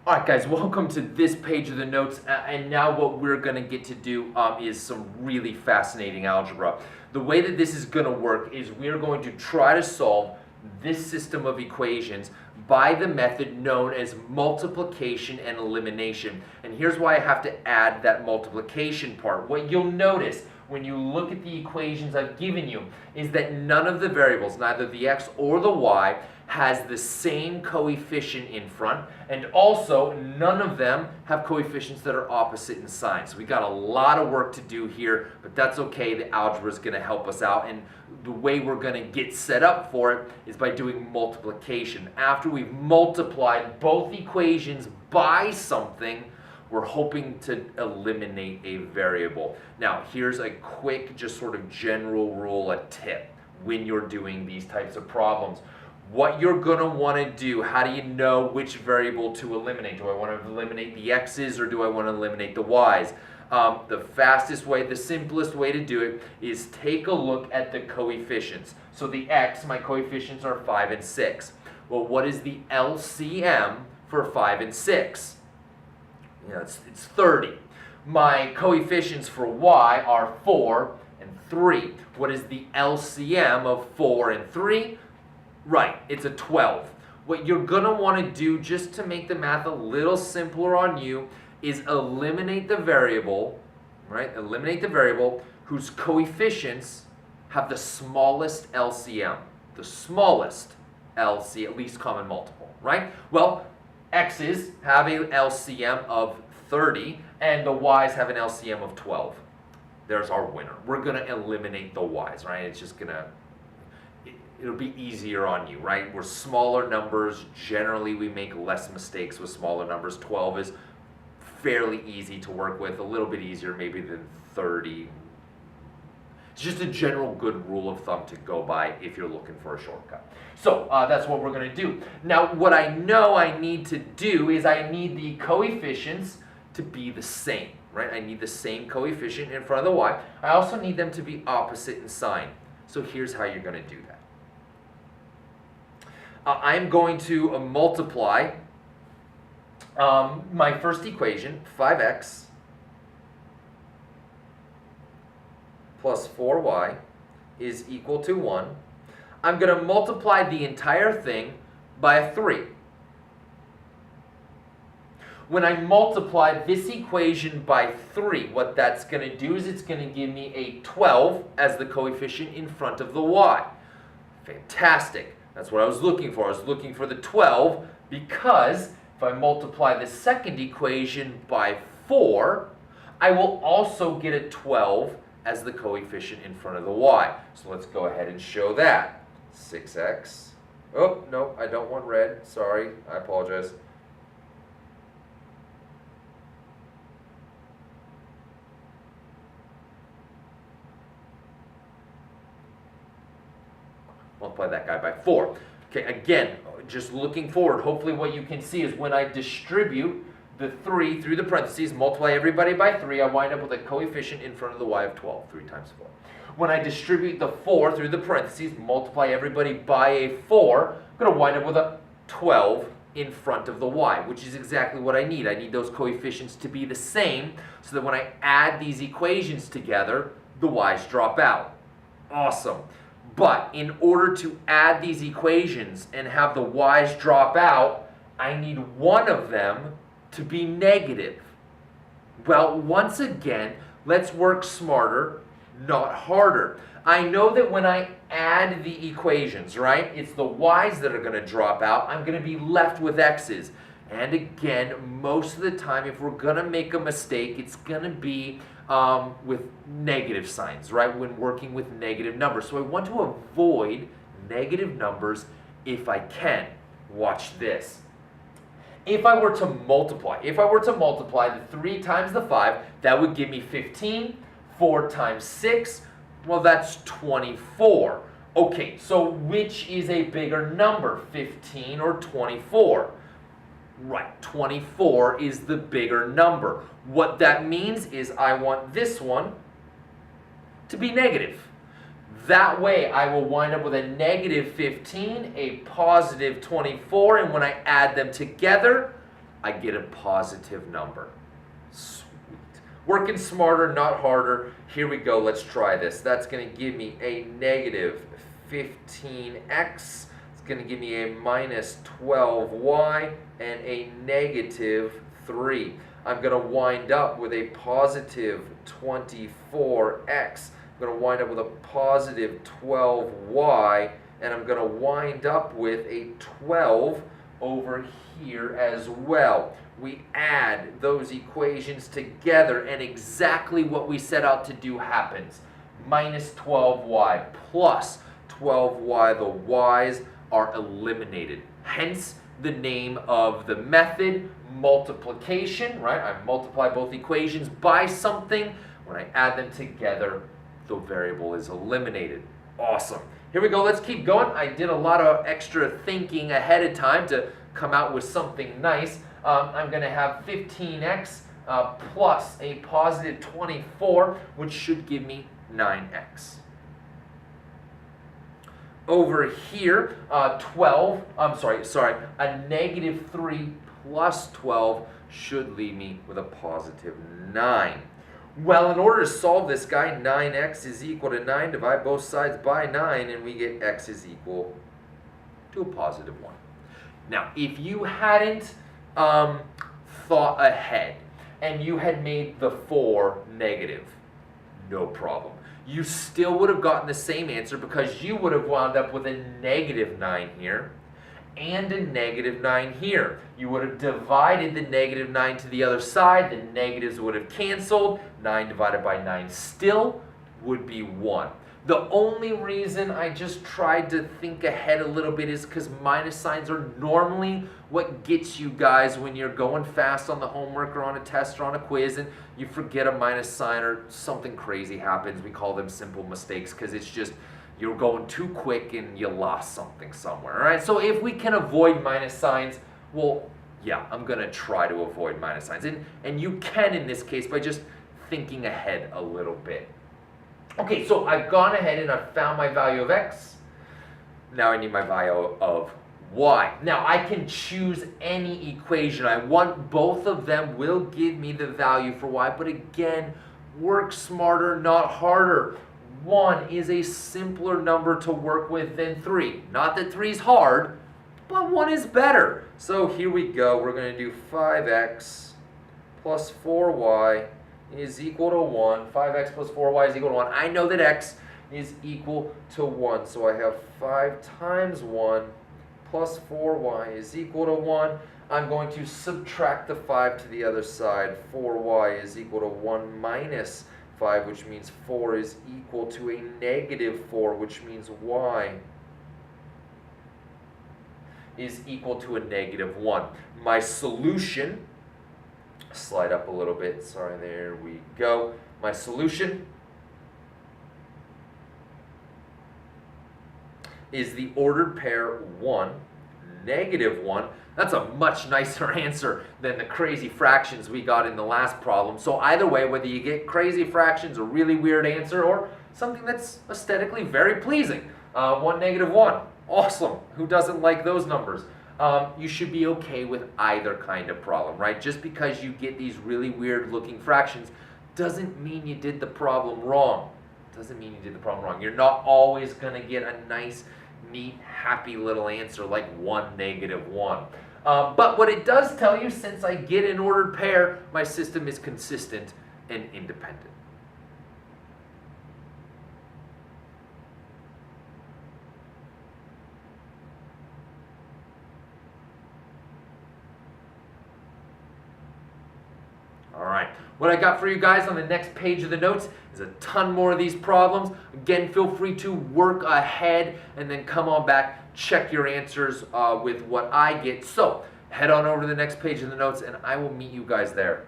Alright guys, welcome to this page of the notes, and now what we're going to get to do is some really fascinating algebra. The way that this is going to work is we're going to try to solve this system of equations by the method known as multiplication and elimination. And here's why I have to add that multiplication part. What you'll notice when you look at the equations I've given you is that none of the variables, neither the x or the y, has the same coefficient in front, and also none of them have coefficients that are opposite in sign. So we got a lot of work to do here, but that's okay. The algebra is going to help us out, and the way we're going to get set up for it is by doing multiplication. After we've multiplied both equations by something, we're hoping to eliminate a variable. Now, here's a quick, just sort of general rule, a tip when you're doing these types of problems. What you're going to want to do, how do you know which variable to eliminate? Do I want to eliminate the x's or do I want to eliminate the y's? The fastest way, the simplest way to do it is take a look at the coefficients. So the x, my coefficients are 5 and 6. Well, what is the LCM for 5 and 6? Yeah, it's 30. My coefficients for y are 4 and 3. What is the LCM of 4 and 3? Right, it's a 12. What you're going to want to do, just to make the math a little simpler on you, is eliminate the variable, right? Eliminate the variable whose coefficients have the smallest LCM. The smallest LCM, least common multiple, right? Well, x's have an LCM of 30, and the y's have an LCM of 12. There's our winner. We're going to eliminate the y's, right? It's just going to... it'll be easier on you, right? We're smaller numbers. Generally, we make less mistakes with smaller numbers. 12 is fairly easy to work with, a little bit easier maybe than 30. It's just a general good rule of thumb to go by if you're looking for a shortcut. So that's what we're going to do. Now, what I know I need to do is I need the coefficients to be the same, right? I need the same coefficient in front of the y. I also need them to be opposite in sign. So here's how you're going to do that. I'm going to multiply my first equation, 5x plus 4y is equal to 1. I'm going to multiply the entire thing by a 3. When I multiply this equation by 3, what that's going to do is it's going to give me a 12 as the coefficient in front of the y. Fantastic. That's what I was looking for. I was looking for the 12 because if I multiply the second equation by 4, I will also get a 12 as the coefficient in front of the y. So let's go ahead and show that. 6x. Oh, no, I don't want red. Sorry, I apologize. Multiply that guy by 4. Okay, again, just looking forward, hopefully what you can see is when I distribute the 3 through the parentheses, multiply everybody by 3, I wind up with a coefficient in front of the y of 12, 3 times 4. When I distribute the 4 through the parentheses, multiply everybody by a 4, I'm going to wind up with a 12 in front of the y, which is exactly what I need. I need those coefficients to be the same so that when I add these equations together, the y's drop out. Awesome. But in order to add these equations and have the y's drop out, I need one of them to be negative. Well, once again, let's work smarter, not harder. I know that when I add the equations, right, it's the y's that are going to drop out. I'm going to be left with x's. And again, most of the time, if we're going to make a mistake, it's going to be with negative signs, right, when working with negative numbers. So I want to avoid negative numbers if I can. Watch this. If I were to multiply the 3 times the 5, that would give me 15. 4 times 6, well, that's 24. Okay, so which is a bigger number, 15 or 24? Right, 24 is the bigger number. What that means is I want this one to be negative. That way I will wind up with a negative 15, a positive 24, and when I add them together, I get a positive number. Sweet. Working smarter, not harder. Here we go. Let's try this. That's going to give me a negative 15x. It's going to give me a minus 12y and a negative 3. I'm going to wind up with a positive 24x. I'm going to wind up with a positive 12y, and I'm going to wind up with a 12 over here as well. We add those equations together, and exactly what we set out to do happens. Minus 12y plus 12y, the y's are eliminated. Hence the name of the method, multiplication, right? I multiply both equations by something. When I add them together, the variable is eliminated. Awesome. Here we go. Let's keep going. I did a lot of extra thinking ahead of time to come out with something nice. I'm going to have 15x plus a positive 24, which should give me 9x. Over here, a negative 3 plus 12 should leave me with a positive 9. Well, in order to solve this guy, 9x is equal to 9. Divide both sides by 9, and we get x is equal to a positive 1. Now, if you hadn't thought ahead and you had made the 4 negative, no problem. You still would have gotten the same answer because you would have wound up with a negative 9 here and a negative 9 here. You would have divided the negative 9 to the other side. The negatives would have canceled. 9 divided by 9 still would be 1. The only reason I just tried to think ahead a little bit is because minus signs are normally what gets you guys when you're going fast on the homework or on a test or on a quiz and you forget a minus sign or something crazy happens. We call them simple mistakes because it's just you're going too quick and you lost something somewhere. All right, so if we can avoid minus signs, well, yeah, I'm going to try to avoid minus signs. And you can in this case by just thinking ahead a little bit. Okay, so I've gone ahead and I've found my value of x. Now I need my value of y. Now I can choose any equation I want. Both of them will give me the value for y, but again, work smarter, not harder. 1 is a simpler number to work with than 3. Not that 3 is hard, but 1 is better. So here we go. We're going to do 5x plus 4y is equal to 1. 5x plus 4y is equal to 1. I know that x is equal to 1. So I have 5 times 1 plus 4y is equal to 1. I'm going to subtract the 5 to the other side. 4y is equal to 1 minus 5, which means 4 is equal to a negative 4, which means y is equal to a negative 1. My solution, slide up a little bit, sorry, there we go. My solution is the ordered pair 1, negative 1. That's a much nicer answer than the crazy fractions we got in the last problem. So either way, whether you get crazy fractions, a really weird answer, or something that's aesthetically very pleasing, 1, negative 1, awesome. Who doesn't like those numbers? You should be okay with either kind of problem, right? Just because you get these really weird looking fractions doesn't mean you did the problem wrong. Doesn't mean you did the problem wrong. You're not always going to get a nice, neat, happy little answer like 1, negative 1. But what it does tell you, since I get an ordered pair, my system is consistent and independent. Alright, what I got for you guys on the next page of the notes is a ton more of these problems. Again, feel free to work ahead and then come on back, check your answers with what I get. So, head on over to the next page of the notes and I will meet you guys there.